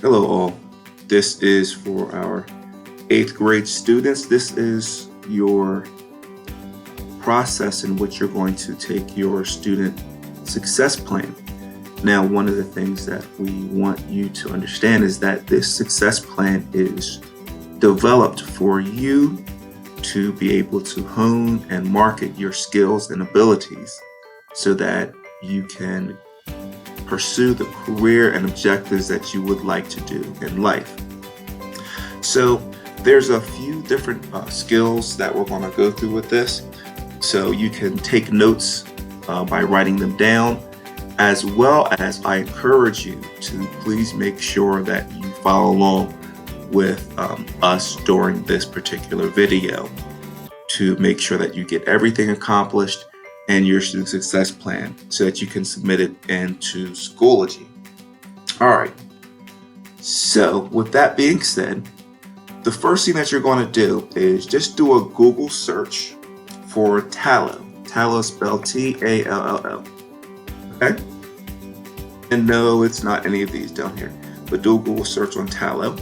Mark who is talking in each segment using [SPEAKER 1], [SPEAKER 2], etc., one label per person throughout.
[SPEAKER 1] Hello all. This is for our 8th grade students. This is your process in which you're going to take your student success plan. Now, one of the things that we want you to understand is that this success plan is developed for you to be able to hone and market your skills and abilities so that you can pursue the career and objectives that you would like to do in life. So there's a few different skills that we're going to go through with this. So you can take notes by writing them down, as well as I encourage you to please make sure that you follow along with us during this particular video to make sure that you get everything accomplished and your student success plan so that you can submit it into Schoology. All right, so with that being said, the first thing that you're going to do is just do a Google search for Tallo. Tallo is spelled T-A-L-L-O, okay? And no, it's not any of these down here, but do a Google search on Tallo.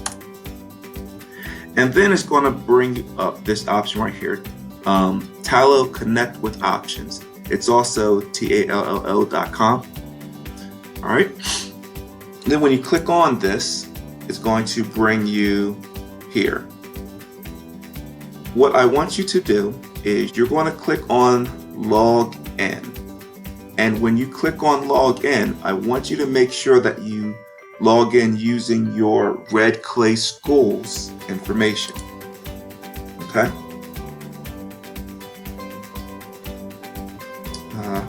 [SPEAKER 1] And then it's going to bring up this option right here, Tallo Connect with Options. It's also tallo.com. All right. Then when you click on this, it's going to bring you here. What I want you to do is you're going to click on Log In. And when you click on Log In, I want you to make sure that you log in using your Red Clay Schools information. Okay.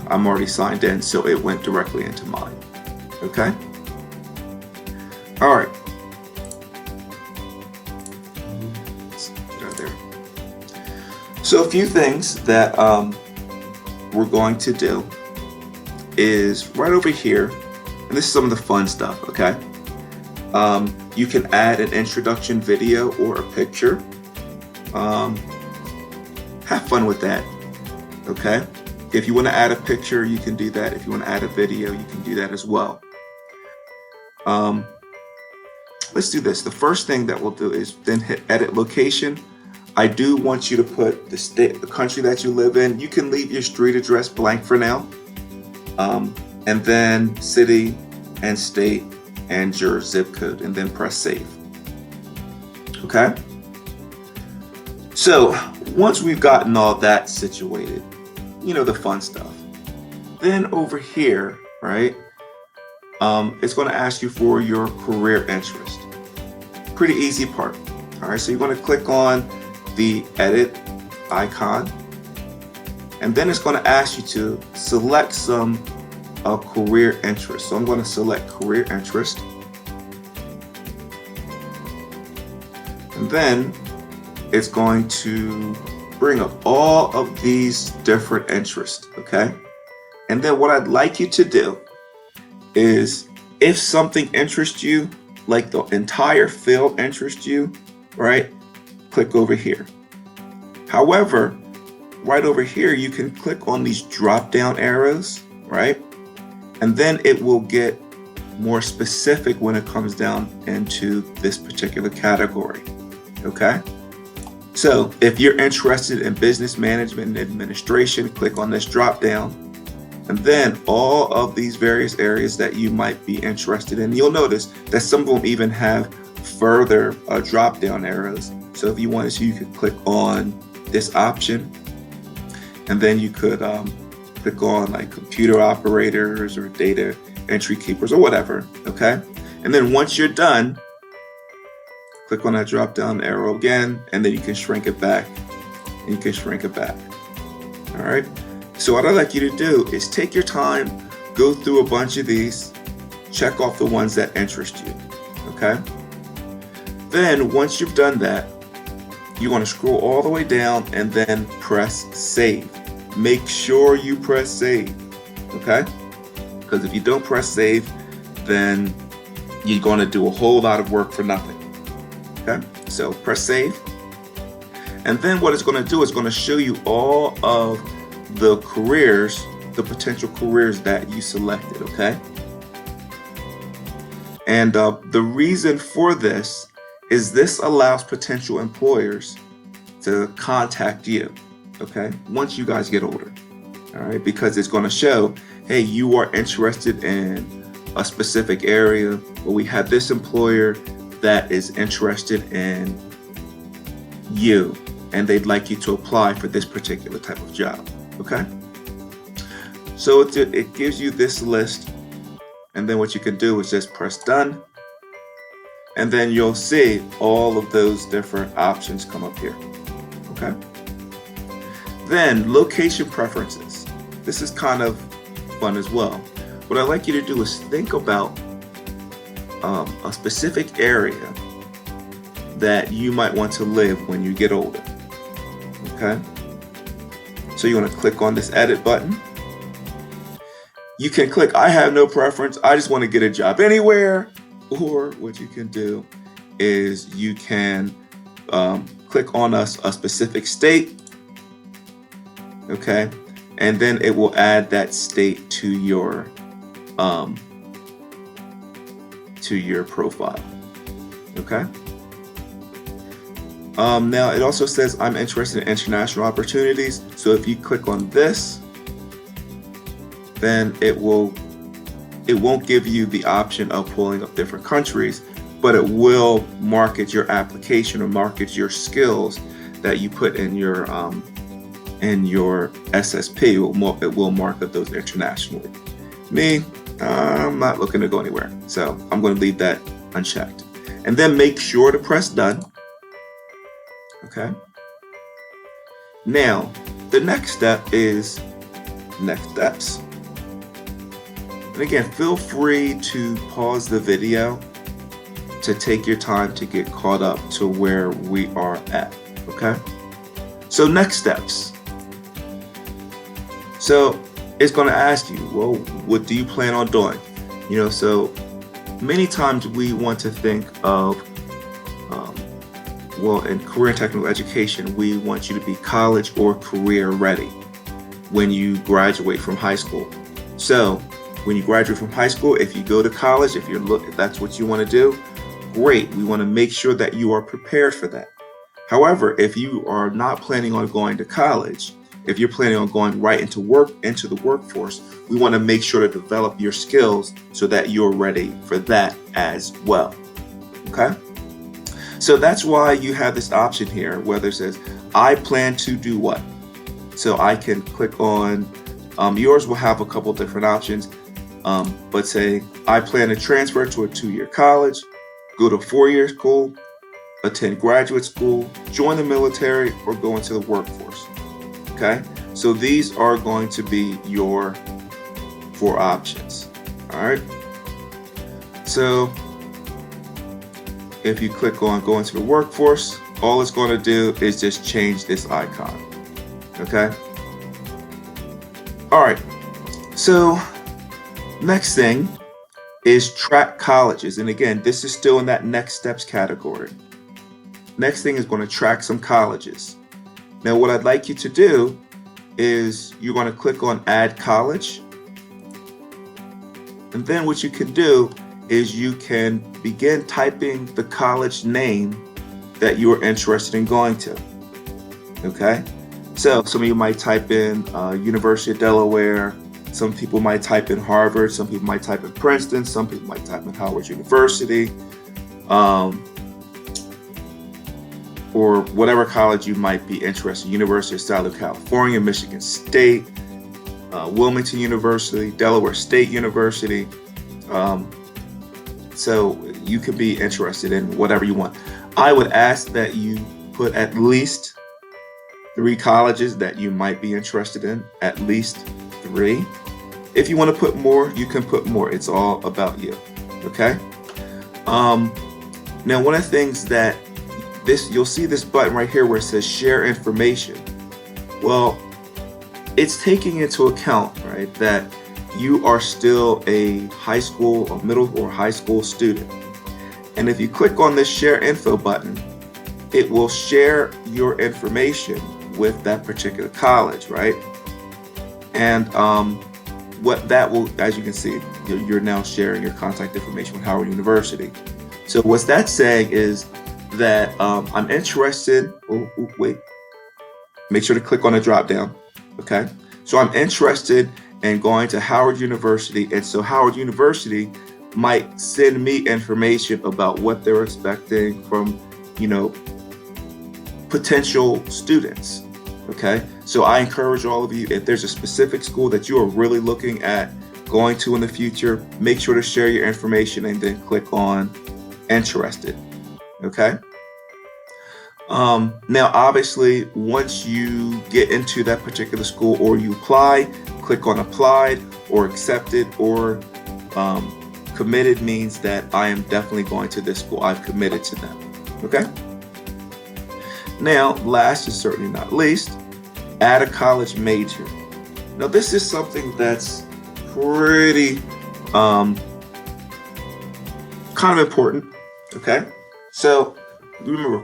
[SPEAKER 1] I'm already signed in, so it went directly into mine. Okay. All right. Right there. So a few things that we're going to do is right over here, and this is some of the fun stuff. Okay. You can add an introduction video or a picture. Have fun with that. Okay. If you want to add a picture, you can do that. If you want to add a video, you can do that as well. Let's do this. The first thing that we'll do is then hit edit location. I do want you to put the state, the country that you live in. You can leave your street address blank for now. And then city and state and your zip code, and then press save. Okay? So once we've gotten all that situated, you know, the fun stuff. Then over here, right, it's going to ask you for your career interest. Pretty easy part. All right, so you're going to click on the edit icon, and then it's going to ask you to select some career interest. So I'm going to select career interest, and then it's going to bring up all of these different interests, okay? And then what I'd like you to do is, if something interests you, like the entire field interests you, right, click over here. However, right over here, you can click on these drop-down arrows, right? And then it will get more specific when it comes down into this particular category, okay? So if you're interested in business management and administration, click on this drop down, and then all of these various areas that you might be interested in. You'll notice that some of them even have further drop down arrows. So if you wanted to, you could click on this option, and then you could click on like computer operators or data entry keepers or whatever. Okay. And then once you're done, click on that drop down arrow again, and then you can shrink it back, and you can shrink it back. All right. So what I'd like you to do is take your time, go through a bunch of these, check off the ones that interest you. Okay. Then once you've done that, you want to scroll all the way down and then press save. Make sure you press save. Okay. Because if you don't press save, then you're going to do a whole lot of work for nothing. Okay, so press save. And then what it's going to do is going to show you all of the careers, the potential careers that you selected, okay? And the reason for this is this allows potential employers to contact you, okay, once you guys get older, all right, because it's going to show, hey, you are interested in a specific area, but we have this employer that is interested in you, and they'd like you to apply for this particular type of job, okay? So it gives you this list, and then what you can do is just press done, and then you'll see all of those different options come up here, okay? Then location preferences. This is kind of fun as well. What I'd like you to do is think about a specific area that you might want to live when you get older, okay? So you want to click on this edit button. You can click, I have no preference, I just want to get a job anywhere. Or what you can do is you can click on a specific state, okay? And then it will add that state to your profile, okay? Now it also says I'm interested in international opportunities. So if you click on this, then it won't give you the option of pulling up different countries, but it will market your application or market your skills that you put in your SSP. It will market those internationally. Me, I'm not looking to go anywhere, so I'm going to leave that unchecked. And then make sure to press done. Okay. Now, the next step is next steps. And again, feel free to pause the video to take your time to get caught up to where we are at, okay? So next steps. So it's going to ask you, well, what do you plan on doing? You know, so many times we want to think of, well, in career and technical education, we want you to be college or career ready when you graduate from high school. So when you graduate from high school, if you go to college, if that's what you want to do, great. We want to make sure that you are prepared for that. However, if you are not planning on going to college, if you're planning on going right into the workforce, we want to make sure to develop your skills so that you're ready for that as well. Okay? So that's why you have this option here, whether it says, I plan to do what? So I can click on, yours will have a couple different options, but say, I plan to transfer to a 2-year college, go to 4-year school, attend graduate school, join the military, or go into the workforce. Okay? So these are going to be your 4 options. All right? So if you click on go into the workforce, all it's going to do is just change this icon. Okay? All right. So next thing is track colleges. And again, this is still in that next steps category. Next thing is going to track some colleges. Now, what I'd like you to do is you're going to click on add college. And then what you can do is you can begin typing the college name that you are interested in going to. Okay? So some of you might type in University of Delaware. Some people might type in Harvard. Some people might type in Princeton. Some people might type in Howard University. Or whatever college you might be interested in. University of Southern California, Michigan State, Wilmington University, Delaware State University. So you could be interested in whatever you want. I would ask that you put at least 3 colleges that you might be interested in, at least 3. If you want to put more, you can put more. It's all about you, okay? Now, one of the things that you'll see this button right here where it says share information. Well, it's taking into account, right, that you are still a high school or middle or high school student. And if you click on this share info button, it will share your information with that particular college, right? And what that will, as you can see, you're now sharing your contact information with Howard University. So what's that saying is that I'm interested. Wait, make sure to click on the drop down. Okay, so I'm interested in going to Howard University, and so Howard University might send me information about what they're expecting from, potential students. Okay, so I encourage all of you, if there's a specific school that you are really looking at going to in the future, make sure to share your information and then click on interested. Okay. Now, obviously, once you get into that particular school or you apply, click on applied or accepted, or committed means that I am definitely going to this school. I've committed to them. Okay. Now, last and certainly not least, add a college major. Now, this is something that's pretty kind of important. Okay. So remember,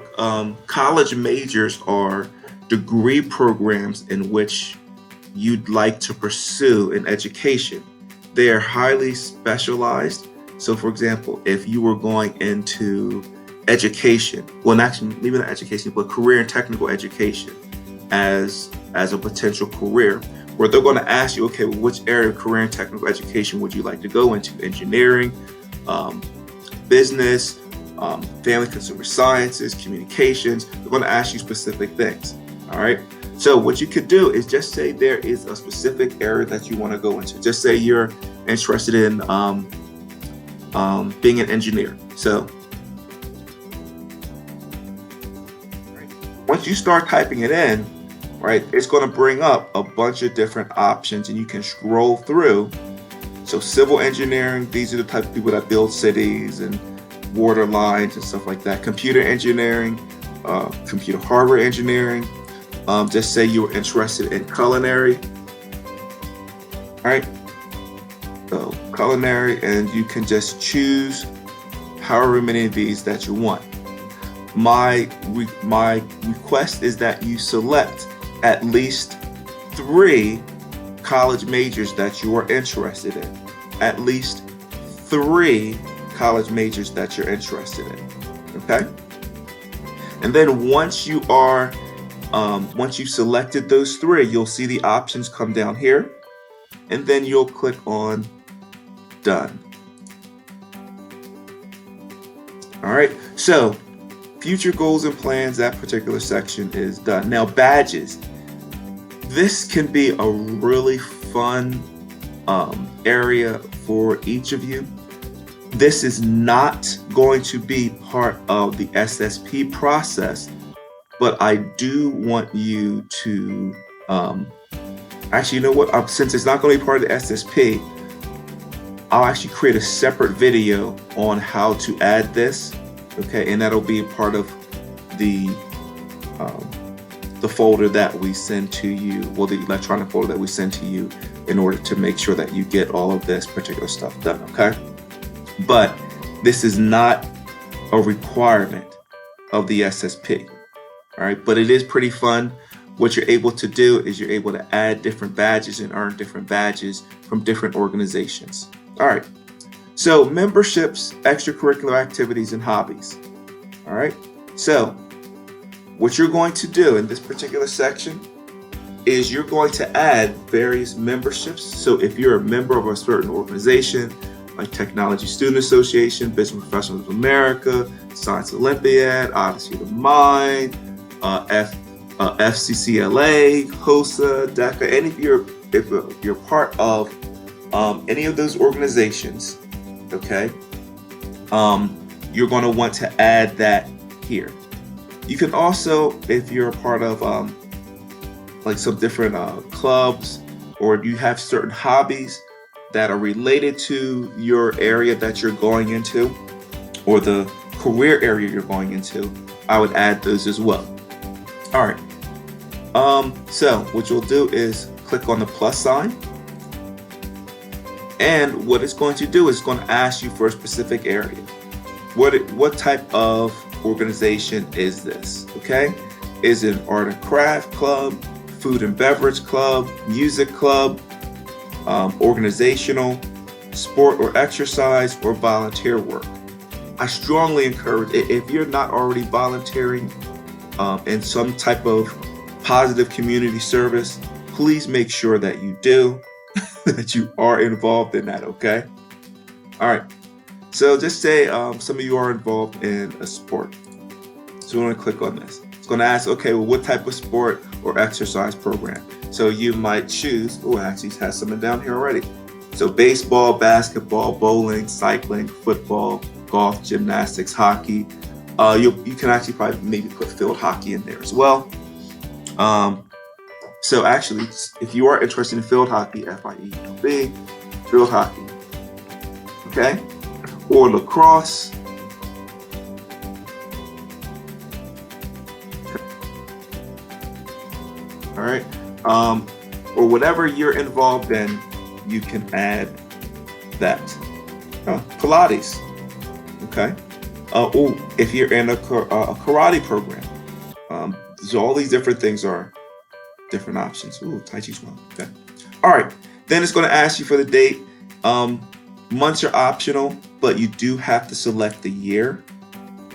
[SPEAKER 1] college majors are degree programs in which you'd like to pursue an education. They are highly specialized. So for example, if you were going into education, well, not maybe not education, but career and technical education as a potential career, where they're going to ask you, okay, well, which area of career and technical education would you like to go into? Engineering, business, family consumer sciences, communications. They're going to ask you specific things. All right. So what you could do is just say there is a specific area that you want to go into. Just say you're interested in being an engineer. So once you start typing it in, right, it's going to bring up a bunch of different options and you can scroll through. So civil engineering, these are the type of people that build cities and water lines and stuff like that. Computer engineering, computer hardware engineering. Just say you were interested in culinary. All right. So culinary, and you can just choose however many of these that you want. My request is that you select at least 3 college majors that you are interested in. At least 3 college majors that you're interested in. Okay. And then once you've selected those 3, you'll see the options come down here, and then you'll click on done. All right. So future goals and plans, that particular section is done. Now, badges. This can be a really fun area for each of you. This is not going to be part of the SSP process, but I do want you to, actually, you know what? Since it's not going to be part of the SSP, I'll actually create a separate video on how to add this, okay? And that'll be a part of the folder that we send to you, well, the electronic folder that we send to you in order to make sure that you get all of this particular stuff done, okay? But this is not a requirement of the SSP, all right? But it is pretty fun. What you're able to do is you're able to add different badges and earn different badges from different organizations. All right, so memberships, extracurricular activities, and hobbies. All right, so what you're going to do in this particular section is you're going to add various memberships. So if you're a member of a certain organization, like Technology Student Association, Business Professionals of America, Science Olympiad, Odyssey of the Mind, FCCLA, HOSA, DECA, and if you're part of any of those organizations, okay, you're going to want to add that here. You can also, if you're a part of like some different clubs, or you have certain hobbies that are related to your area that you're going into, or the career area you're going into, I would add those as well. All right. So what you'll do is click on the plus sign, and what it's going to do is it's going to ask you for a specific area. What type of organization is this? Okay, is it an art and craft club, food and beverage club, music club, organizational, sport or exercise, or volunteer work. I strongly encourage, if you're not already volunteering in some type of positive community service, please make sure that you do, that you are involved in that, okay? All right, so just say some of you are involved in a sport. So we're gonna click on this. It's gonna ask, okay, well, what type of sport or exercise program? So you might choose, oh, it actually has something down here already. So baseball, basketball, bowling, cycling, football, golf, gymnastics, hockey. You can actually probably maybe put field hockey in there as well. So actually, if you are interested in field hockey, FIELD, field hockey, okay? Or lacrosse. All right, or whatever you're involved in, you can add that. Pilates, okay? Or if you're in a karate program, so all these different things are different options. Ooh, Tai Chi Chuan, okay. All right, then it's gonna ask you for the date. Months are optional, but you do have to select the year,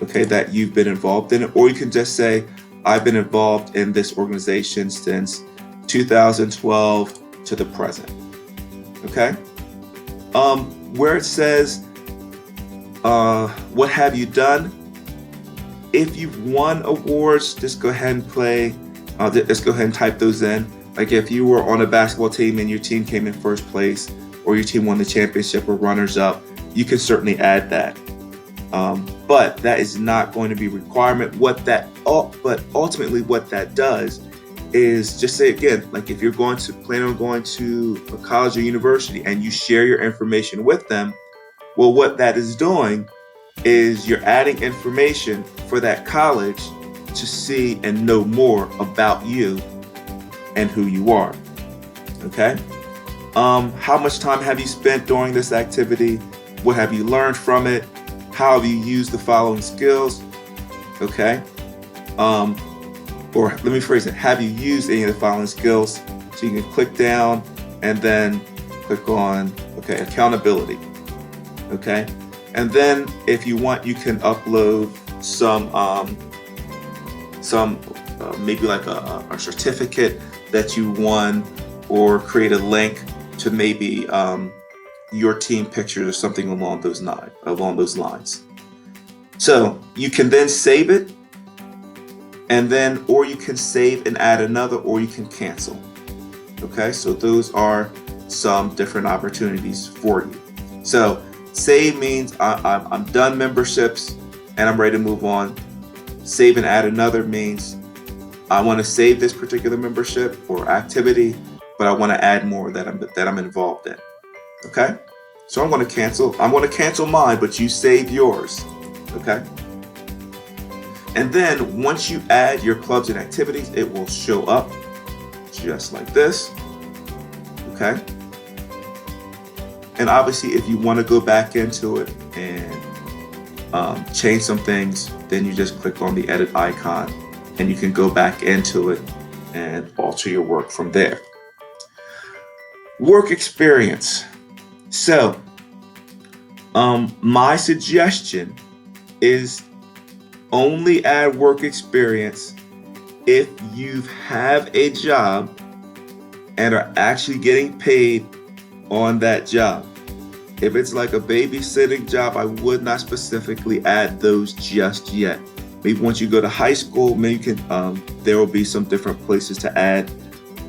[SPEAKER 1] okay, that you've been involved in it, or you can just say, I've been involved in this organization since 2012 to the present, okay? Where it says, what have you done? If you've won awards, just go ahead and just go ahead and type those in. Like if you were on a basketball team and your team came in first place, or your team won the championship or runners up, you can certainly add that. But that is not going to be a requirement. But ultimately what that does is just say again, like if you're plan on going to a college or university and you share your information with them, well, what that is doing is you're adding information for that college to see and know more about you and who you are, okay? How much time have you spent during this activity? What have you learned from it? How have you used the following skills? Okay. Or let me phrase it. Have you used any of the following skills? So you can click down and then click on, okay, accountability. Okay. And then if you want, you can upload some maybe like a certificate that you won, or create a link to maybe your team pictures or something along those lines. So you can then save it, and then, or you can save and add another, or you can cancel. Okay, so those are some different opportunities for you. So save means I'm done memberships and I'm ready to move on. Save and add another means I want to save this particular membership or activity, but I want to add more that I'm involved in. Okay, so I'm going to cancel mine, but you save yours. Okay, and then once you add your clubs and activities, it will show up just like this. Okay, and obviously if you want to go back into it and change some things, then you just click on the edit icon and you can go back into it and alter your work from there. Work experience. So my suggestion is only add work experience if you have a job and are actually getting paid on that job. If it's like a babysitting job, I would not specifically add those just yet. Maybe once you go to high school, maybe you can, there will be some different places to add.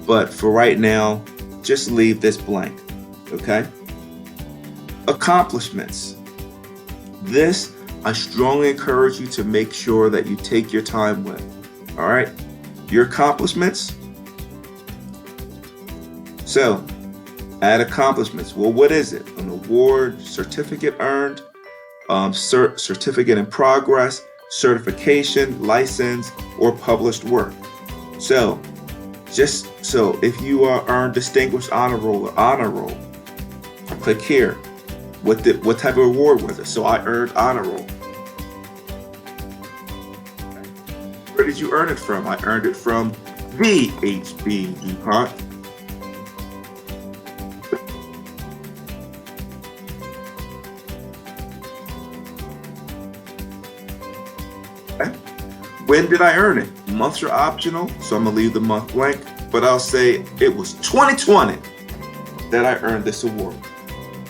[SPEAKER 1] But for right now, just leave this blank, okay? Accomplishments. This, I strongly encourage you to make sure that you take your time with, all right? Your accomplishments. So, add accomplishments. Well, what is it? An award, certificate earned, certificate in progress, certification, license, or published work. So, if you earned distinguished honor roll, click here. What type of award was it? So I earned honor roll. Where did you earn it from? I earned it from the HB DuPont. Okay. When did I earn it? Months are optional, so I'm gonna leave the month blank, but I'll say it was 2020 that I earned this award.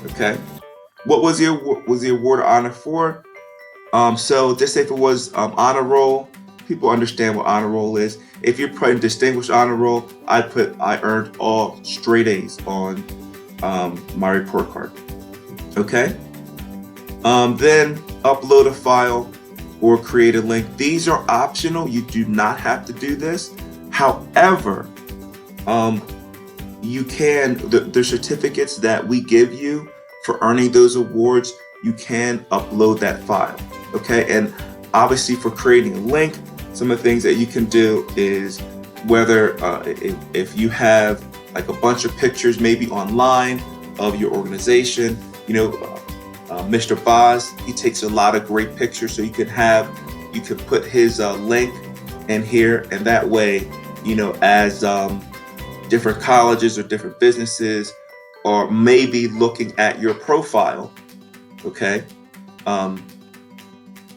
[SPEAKER 1] Okay. What was the award or honor for? So just say if it was honor roll, people understand what honor roll is. If you're putting distinguished honor roll, I earned all straight A's on my report card. Okay. Then upload a file or create a link. These are optional. You do not have to do this. However, you can, the certificates that we give you for earning those awards, you can upload that file. Okay. And obviously for creating a link, some of the things that you can do is whether if you have like a bunch of pictures maybe online of your organization, Mr. Boz, he takes a lot of great pictures, so you can put his link in here, and that way, as different colleges or different businesses or maybe looking at your profile, okay,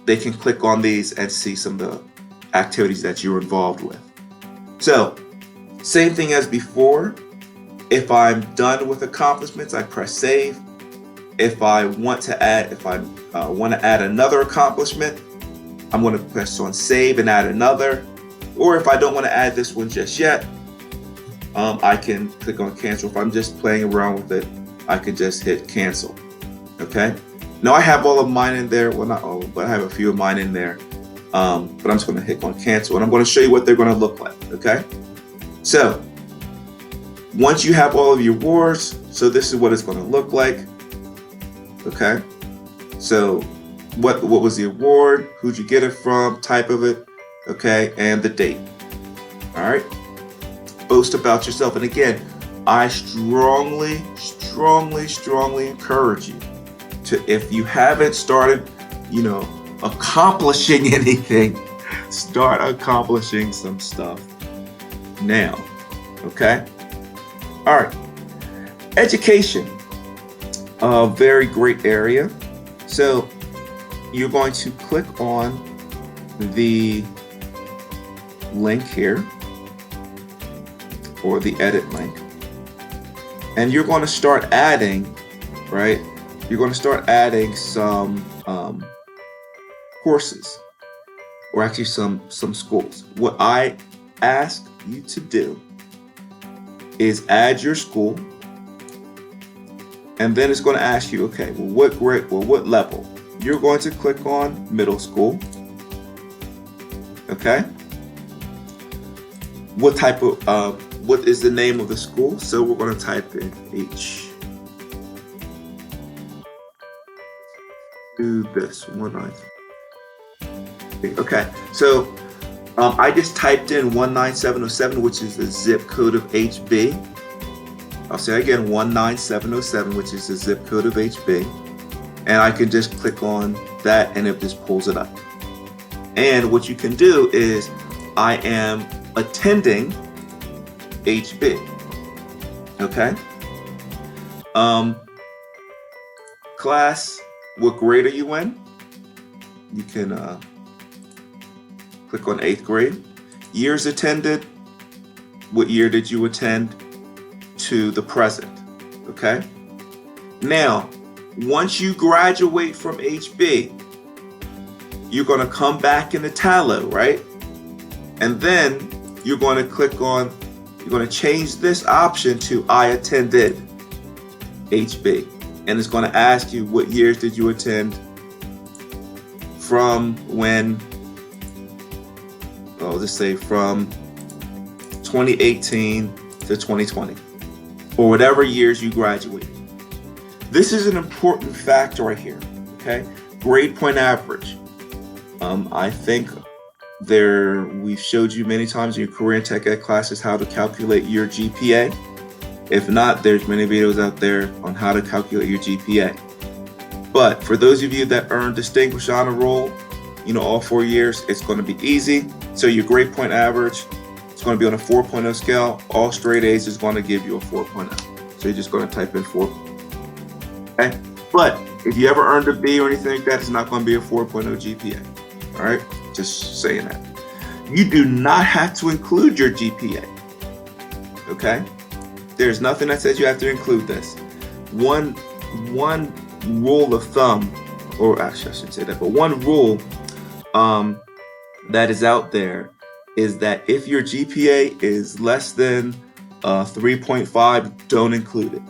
[SPEAKER 1] they can click on these and see some of the activities that you're involved with. So, same thing as before. If I'm done with accomplishments, I press save. If I want to add another accomplishment, I'm going to press on save and add another. Or if I don't want to add this one just yet, I can click on cancel. If I'm just playing around with it, I can just hit cancel. Okay. Now I have all of mine in there. Well, not all, but I have a few of mine in there. But I'm just going to hit on cancel, and I'm going to show you what they're going to look like. Okay. So once you have all of your awards, so this is what it's going to look like. Okay. So what was the award? Who'd you get it from? Type of it. Okay. And the date. All right. Boast about yourself. And again, I strongly encourage you to, if you haven't started, accomplishing anything, start accomplishing some stuff now. Okay. All right. Education, a very great area. So you're going to click on the link here, or the edit link, and you're going to start adding, right? You're going to start adding some courses, or actually some schools. What I ask you to do is add your school, and then it's going to ask you, okay, well, what grade, well, what level? You're going to click on middle school. Okay. What type of what is the name of the school? So we're going to type in H. Do this 19. Okay, so I just typed in 19707, which is the zip code of HB. I'll say again 19707, which is the zip code of HB, and I can just click on that, and it just pulls it up. And what you can do is, I am attending HB. Okay. Class, what grade are you in? You can click on 8th grade. Years attended, what year did you attend to the present? Okay. Now, once you graduate from HB, you're going to come back into Tallo, right? And then you're going to click on, you're going to change this option to I attended HB. And it's going to ask you what years did you attend from when, I'll just say from 2018 to 2020, or whatever years you graduated. This is an important factor right here, okay? Grade point average. I think we've showed you many times in your career and tech ed classes how to calculate your GPA. If not, there's many videos out there on how to calculate your GPA. But for those of you that earn distinguished honor roll, all 4 years, it's going to be easy. So your grade point average, it's going to be on a 4.0 scale. All straight A's is going to give you a 4.0. So you're just going to type in 4. Okay? But if you ever earned a B or anything like that, it's not going to be a 4.0 GPA. All right? Just saying that. You do not have to include your GPA. Okay? There's nothing that says you have to include this. One rule of thumb, or actually I shouldn't say that, but one rule that is out there is that if your GPA is less than 3.5, don't include it.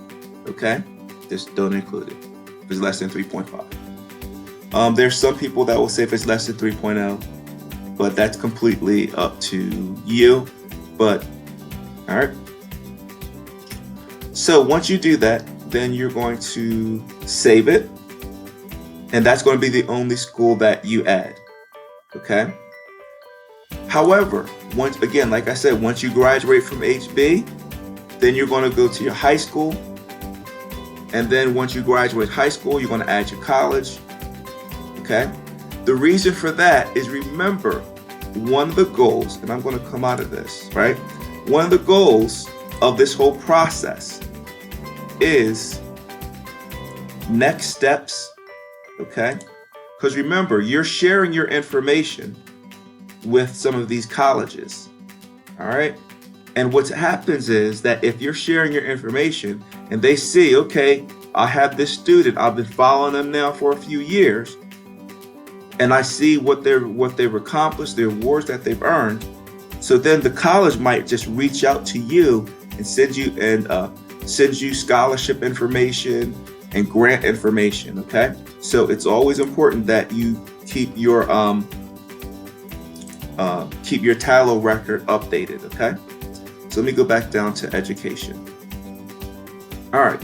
[SPEAKER 1] Okay? Just don't include it if it's less than 3.5. There's some people that will say if it's less than 3.0, but that's completely up to you. But all right. So once you do that, then you're going to save it, and that's going to be the only school that you add. Okay? However, once again, like I said, once you graduate from HB, then you're going to go to your high school, and then once you graduate high school, you're going to add your college. Okay? The reason for that is, remember, one of the goals, and I'm going to come out of this, right? One of the goals of this whole process is next steps, okay? Because remember, you're sharing your information with some of these colleges, all right? And what happens is that if you're sharing your information and they see, okay, I have this student, I've been following them now for a few years, and I see what they've accomplished, the awards that they've earned. So then the college might just reach out to you and send you scholarship information and grant information. Okay, so it's always important that you keep your Tallo record updated. Okay, so let me go back down to education. All right,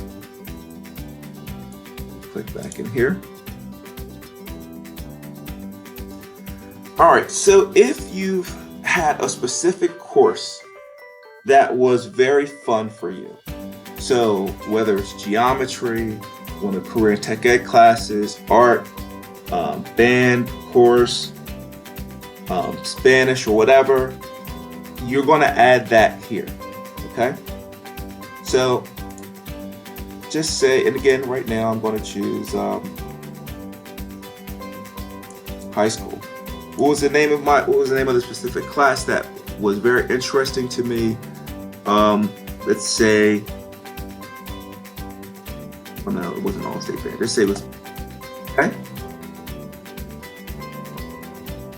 [SPEAKER 1] click back in here. All right, so if you've had a specific course that was very fun for you, so whether it's geometry, one of the career tech ed classes, art, band, course, Spanish, or whatever, you're going to add that here, okay? So just say, and again, right now I'm going to choose high school. What was the name of the specific class that was very interesting to me? Let's say, oh no, it wasn't all state band. Let's say it was, okay?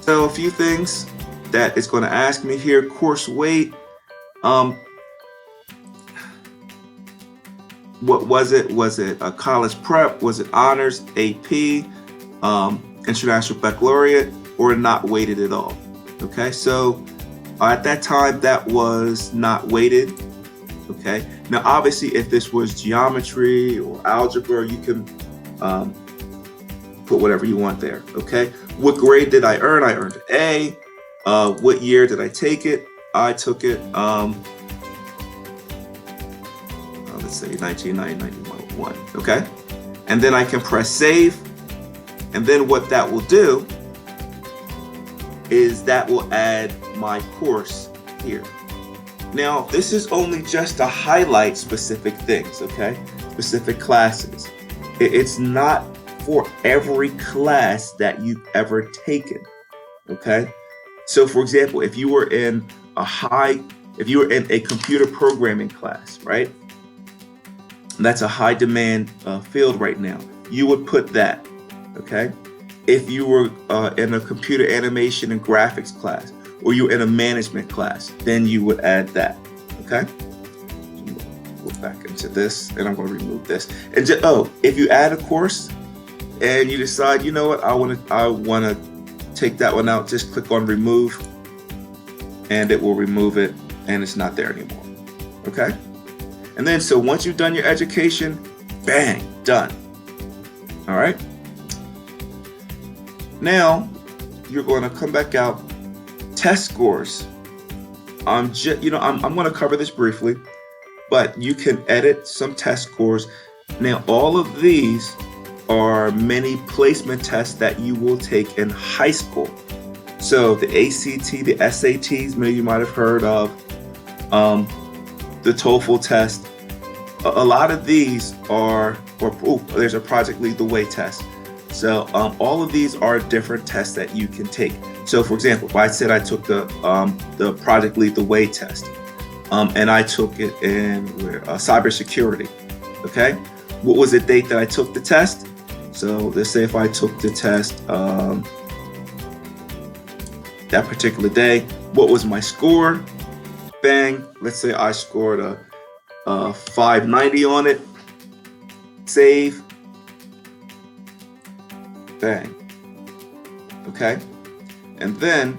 [SPEAKER 1] So a few things that it's going to ask me here. Course weight. What was it? Was it a college prep? Was it honors, AP, International Baccalaureate, or not weighted at all? Okay, so at that time that was not weighted. Okay, now obviously if this was geometry or algebra, you can put whatever you want there. Okay, what grade did I earn? I earned an A. What year did I take it? I took it let's say 1991. Okay, and then I can press save, and then what that will do is that will add my course here. Now, this is only just to highlight specific things, okay? Specific classes. It's not for every class that you've ever taken, okay? So for example, if you were in a computer programming class, right? That's a high demand field right now. You would put that, okay? If you were in a computer animation and graphics class, or you're in a management class, then you would add that, okay? Go back into this, and I'm going to remove this. And if you add a course and you decide, you know what, I want to take that one out, just click on remove, and it will remove it, and it's not there anymore, okay? And then, so once you've done your education, bang, done. All right? Now, you're going to come back out. Test scores. I'm going to cover this briefly, but you can edit some test scores. Now, all of these are many placement tests that you will take in high school. So the ACT, the SATs, many of you might have heard of, the TOEFL test. A lot of these are, there's a Project Lead the Way test. So all of these are different tests that you can take. So for example, if I said I took the Project Lead the Way test, and I took it in cybersecurity, okay? What was the date that I took the test? So let's say if I took the test that particular day, what was my score? Bang, let's say I scored a 590 on it. Save. Bang. Okay? And then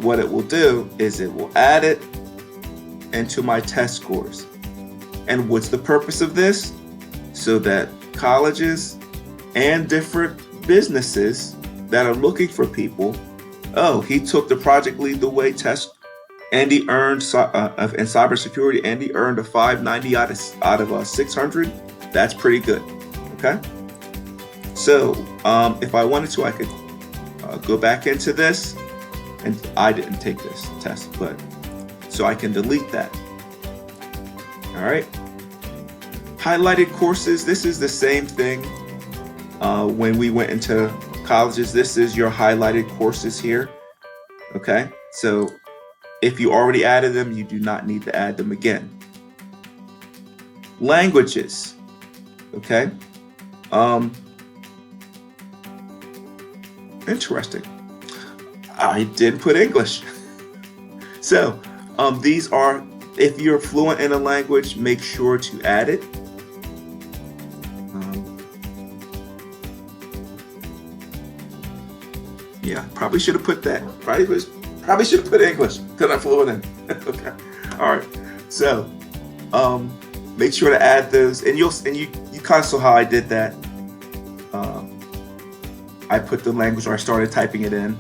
[SPEAKER 1] what it will do is it will add it into my test scores. And what's the purpose of this? So that colleges and different businesses that are looking for people, oh, he took the Project Lead the Way test and he earned in cybersecurity, and he earned a 590 out of 600. That's pretty good. Okay. So if I wanted to, I could go back into this, and I didn't take this test, but so I can delete that. All right. Highlighted courses. This is the same thing. When we went into colleges, this is your highlighted courses here. Okay. So if you already added them, you do not need to add them again. Languages. Okay. Interesting. I did put English. So these are, if you're fluent in a language, make sure to add it. Yeah, probably should have put that. Probably should have put English because I'm fluent in. Okay. All right. So make sure to add those, and you kind of saw how I did that. I put the language, or I started typing it in,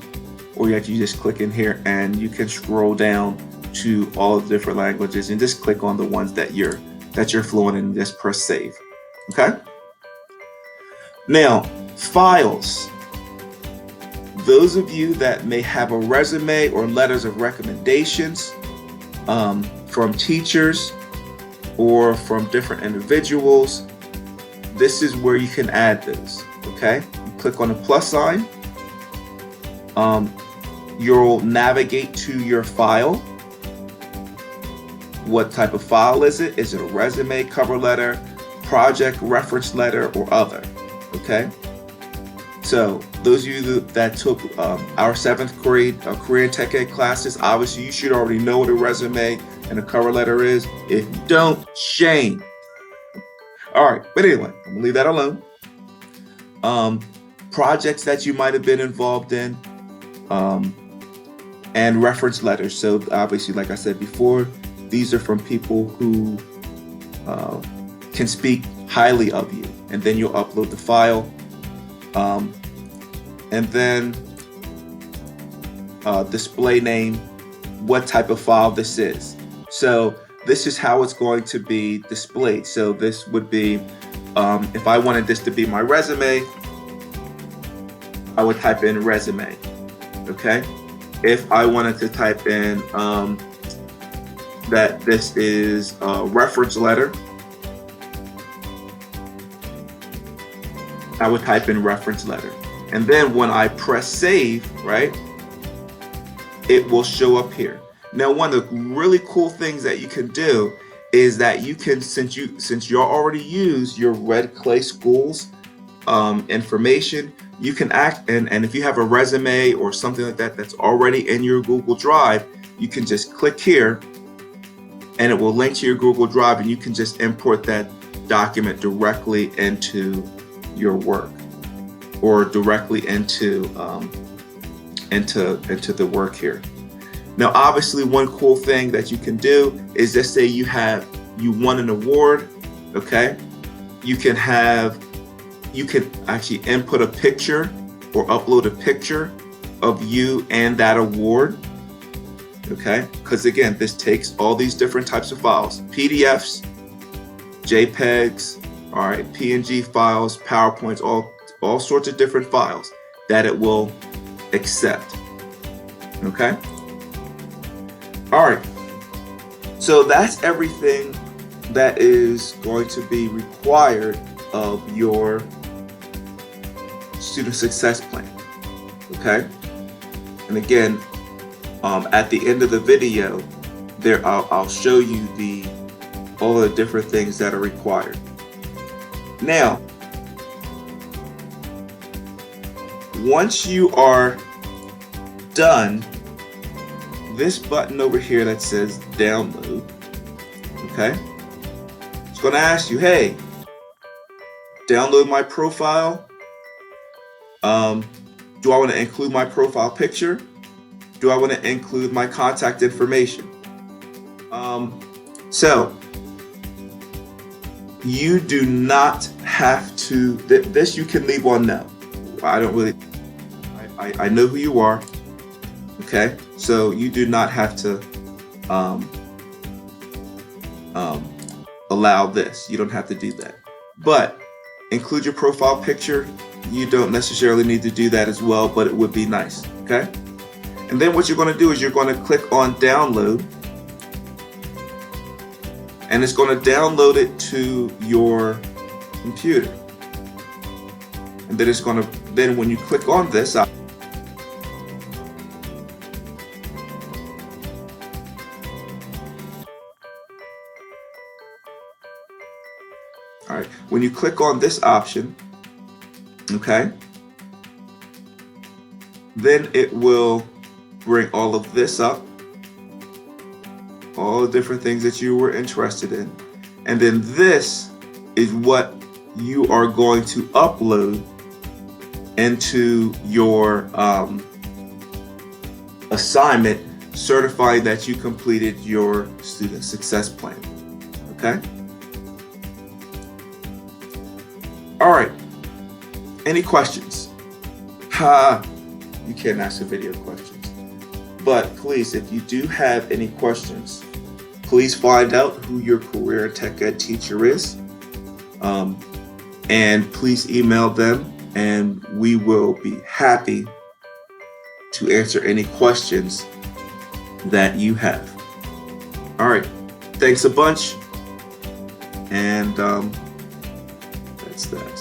[SPEAKER 1] or you just click in here and you can scroll down to all of the different languages and just click on the ones that you're fluent in and just press save. Okay. Now, files. Those of you that may have a resume or letters of recommendations from teachers or from different individuals, this is where you can add those. Okay. Click on the plus sign. You'll navigate to your file. What type of file is it? Is it a resume, cover letter, project, reference letter, or other? Okay. So those of you that took our 7th grade Korean Tech Ed classes, obviously you should already know what a resume and a cover letter is. If you don't, shame. All right. But anyway, I'm gonna leave that alone. Projects that you might have been involved in, and reference letters. So obviously, like I said before, these are from people who can speak highly of you, and then you'll upload the file, and then display name, what type of file this is. So this is how it's going to be displayed. So this would be, if I wanted this to be my resume, I would type in resume. Okay. If I wanted to type in that this is a reference letter, I would type in reference letter. And then when I press save, right, it will show up here. Now, one of the really cool things that you can do is that you can, since you already use your Red Clay Schools information, you can and if you have a resume or something like that that's already in your Google Drive, you can just click here and it will link to your Google Drive, and you can just import that document directly into your work, or directly into the work here. Now, obviously, one cool thing that you can do is, just say you won an award. Okay, you can actually input a picture or upload a picture of you and that award. Okay, because again, this takes all these different types of files: PDFs, JPEGs, all right, PNG files, PowerPoints, all sorts of different files that it will accept. Okay. All right. So that's everything that is going to be required of your student success plan. Okay? And again, at the end of the video, I'll show you all the different things that are required. Now, once you are done, this button over here that says download, okay, it's going to ask you, hey, download my profile. Do I want to include my profile picture? Do I want to include my contact information? So you do not have to, this you can leave on no. I know who you are, okay? So you do not have to allow this. You don't have to do that. But include your profile picture. You don't necessarily need to do that as well, but it would be nice, okay? And then what you're going to do is you're going to click on download, and it's going to download it to your computer. And then it's going to, then when you click on this, all right, when you click on this option, okay, then it will bring all of this up, all the different things that you were interested in. And then this is what you are going to upload into your assignment, certifying that you completed your student success plan, okay? All right, any questions? You can't ask a video questions. But please, if you do have any questions, please find out who your career tech ed teacher is, and please email them, and we will be happy to answer any questions that you have. All right, thanks a bunch, and that's that.